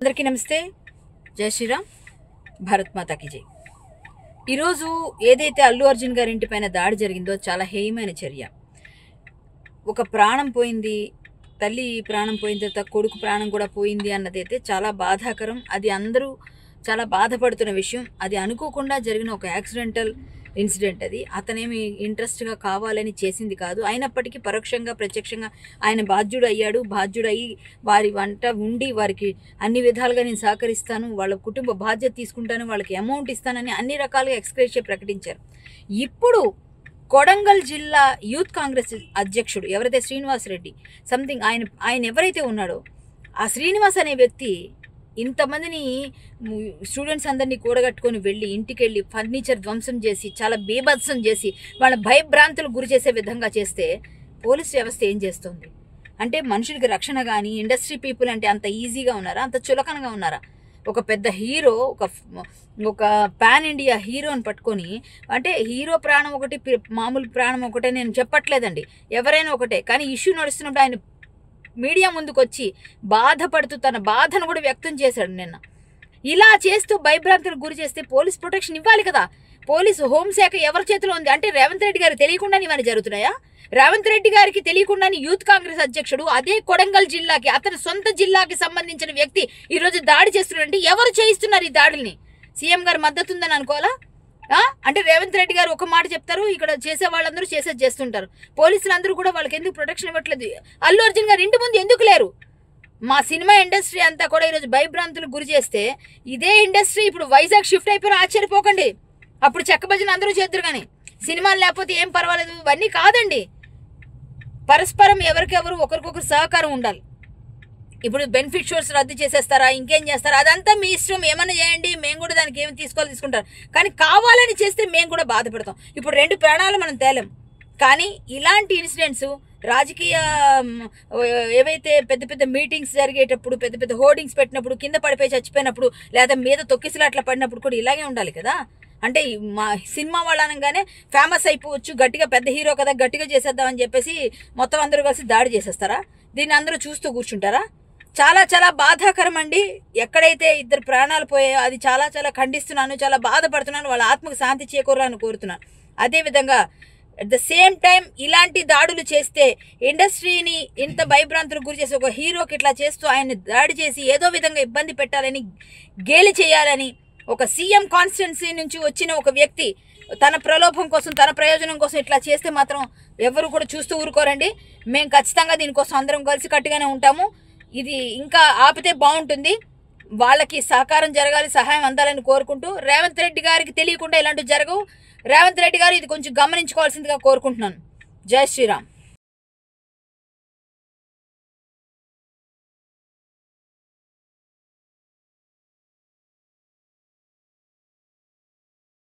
అందరికీ నమస్తే. జై శ్రీరామ్. భారత్ మాతా కీ జై. ఈరోజు ఏదైతే అల్లు అర్జున్ గారి ఇంటిపైన దాడి జరిగిందో చాలా హేయమైన చర్య. ఒక ప్రాణం పోయింది, తల్లి ప్రాణం పోయిన తర్వాత కొడుకు ప్రాణం కూడా పోయింది అన్నదైతే చాలా బాధాకరం. అది అందరూ చాలా బాధపడుతున్న విషయం. అది అనుకోకుండా జరిగిన ఒక యాక్సిడెంటల్ ఇన్సిడెంట్. అది అతనేమి ఇంట్రెస్ట్గా కావాలని చేసింది కాదు. అయినప్పటికీ పరోక్షంగా ప్రత్యక్షంగా ఆయన బాధ్యుడయ్యి వారి వంట ఉండి వారికి అన్ని విధాలుగా నేను సహకరిస్తాను, వాళ్ళ కుటుంబ బాధ్యత తీసుకుంటాను, వాళ్ళకి అమౌంట్ ఇస్తానని అన్ని రకాలుగా ఎక్స్గ్రేషియా ప్రకటించారు. ఇప్పుడు కొడంగల్ జిల్లా యూత్ కాంగ్రెస్ అధ్యక్షుడు ఎవరైతే శ్రీనివాస్ రెడ్డి సంథింగ్ ఆయన ఎవరైతే ఉన్నాడో ఆ శ్రీనివాస్ అనే వ్యక్తి ఇంతమందిని స్టూడెంట్స్ అందరినీ కూడగట్టుకొని వెళ్ళి ఇంటికి వెళ్ళి ఫర్నిచర్ ధ్వంసం చేసి చాలా బీభత్సం చేసి వాళ్ళ భయభ్రాంతులకు గురి చేసే విధంగా చేస్తే పోలీస్ వ్యవస్థ ఏం చేస్తుంది అంటే మనుషులకి రక్షణ కానీ ఇండస్ట్రీ పీపుల్ అంటే అంత ఈజీగా ఉన్నారా, అంత చులకనగా ఉన్నారా? ఒక పెద్ద హీరో, ఒక పాన్ ఇండియా హీరోని పట్టుకొని, అంటే హీరో ప్రాణం ఒకటి మామూలు ప్రాణం ఒకటే నేను చెప్పట్లేదండి, ఎవరైనా ఒకటే. కానీ ఇష్యూ నడుస్తున్నప్పుడు ఆయన మీడియా ముందుకు వచ్చి బాధపడుతూ తన బాధను కూడా వ్యక్తం చేశాడు నిన్న. ఇలా చేస్తూ భయభ్రాంతులకు గురి చేస్తే పోలీస్ ప్రొటెక్షన్ ఇవ్వాలి కదా. పోలీసు హోంశాఖ ఎవరి చేతిలో ఉంది అంటే రేవంత్ రెడ్డి గారికి తెలియకుండానే ఇవన్నీ జరుగుతున్నాయా? రేవంత్ రెడ్డి గారికి తెలియకుండానే యూత్ కాంగ్రెస్ అధ్యక్షుడు అదే కొడంగల్ జిల్లాకి, అతని సొంత జిల్లాకి సంబంధించిన వ్యక్తి ఈరోజు దాడి చేస్తున్నారంటే ఎవరు చేయిస్తున్నారు ఈ దాడుల్ని? సీఎం గారు మద్దతు ఉందని అనుకోవాలా? అంటే రేవంత్ రెడ్డి గారు ఒక మాట చెప్తారు, ఇక్కడ చేసే వాళ్ళందరూ చేస్తుంటారు. పోలీసులు అందరూ కూడా వాళ్ళకి ఎందుకు ప్రొటెక్షన్ ఇవ్వట్లేదు? అల్లు అర్జున్ గారు ఇంటి ముందు ఎందుకు లేరు? మా సినిమా ఇండస్ట్రీ అంతా కూడా ఈరోజు భయభ్రాంతులకు గురి చేస్తే ఇదే ఇండస్ట్రీ ఇప్పుడు వైజాగ్ షిఫ్ట్ అయిపోయినా ఆశ్చర్యపోకండి. అప్పుడు చెక్క భజన అందరూ చేద్దరు, కానీ సినిమాలు లేకపోతే ఏం పర్వాలేదు. ఇవన్నీ కాదండి, పరస్పరం ఎవరికెవరు ఒకరికొకరు సహకారం ఉండాలి. ఇప్పుడు బెనిఫిట్ షోస్ రద్దు చేసేస్తారా, ఇంకేం చేస్తారా, అదంతా మీ ఇష్టం, ఏమైనా చేయండి, మేము కూడా దానికి ఏమి తీసుకుంటారు. కానీ కావాలని చేస్తే మేము కూడా బాధపడతాం. ఇప్పుడు 2 ప్రాణాలు మనం తేలేం, కానీ ఇలాంటి ఇన్సిడెంట్స్ రాజకీయ ఏవైతే పెద్ద పెద్ద మీటింగ్స్ జరిగేటప్పుడు, పెద్ద పెద్ద హోర్డింగ్స్ పెట్టినప్పుడు, కింద పడిపోయి చచ్చిపోయినప్పుడు, లేదా మీద తొక్కిసలాట్లా పడినప్పుడు కూడా ఇలాగే ఉండాలి కదా. అంటే మా సినిమా వాళ్ళు అనగానే ఫేమస్ అయిపోవచ్చు, గట్టిగా పెద్ద హీరో కదా గట్టిగా చేసేద్దామని చెప్పేసి మొత్తం అందరూ కలిసి దాడి చేసేస్తారా? దీన్ని అందరూ చూస్తూ కూర్చుంటారా? చాలా చాలా బాధాకరం అండి. ఎక్కడైతే 2 ప్రాణాలు పోయాయో అది చాలా చాలా ఖండిస్తున్నాను, చాలా బాధపడుతున్నాను. వాళ్ళ ఆత్మకు శాంతి చేకూరాలని కోరుతున్నాను. అదేవిధంగా అట్ ద సేమ్ టైం ఇలాంటి దాడులు చేస్తే ఇండస్ట్రీని ఇంత భయభ్రాంతులకు గురి చేసి ఒక హీరోకి ఇట్లా చేస్తూ ఆయన్ని దాడి చేసి ఏదో విధంగా ఇబ్బంది పెట్టాలని, గేలి చేయాలని ఒక సీఎం కాన్స్టిట్యున్సీ నుంచి వచ్చిన ఒక వ్యక్తి తన ప్రలోభం కోసం, తన ప్రయోజనం కోసం ఇట్లా చేస్తే మాత్రం ఎవరు కూడా చూస్తూ ఊరుకోరండి. మేము ఖచ్చితంగా దీనికోసం అందరం కలిసి కట్టుగానే ఉంటాము. ఇది ఇంకా ఆపితే బాగుంటుంది. వాళ్ళకి సహకారం జరగాలి, సహాయం అందాలని కోరుకుంటూ, రేవంత్ రెడ్డి గారికి తెలియకుండా ఇలాంటివి జరగవు. రేవంత్ రెడ్డి గారు ఇది కొంచెం గమనించుకోవాల్సిందిగా కోరుకుంటున్నాను. జై శ్రీరామ్.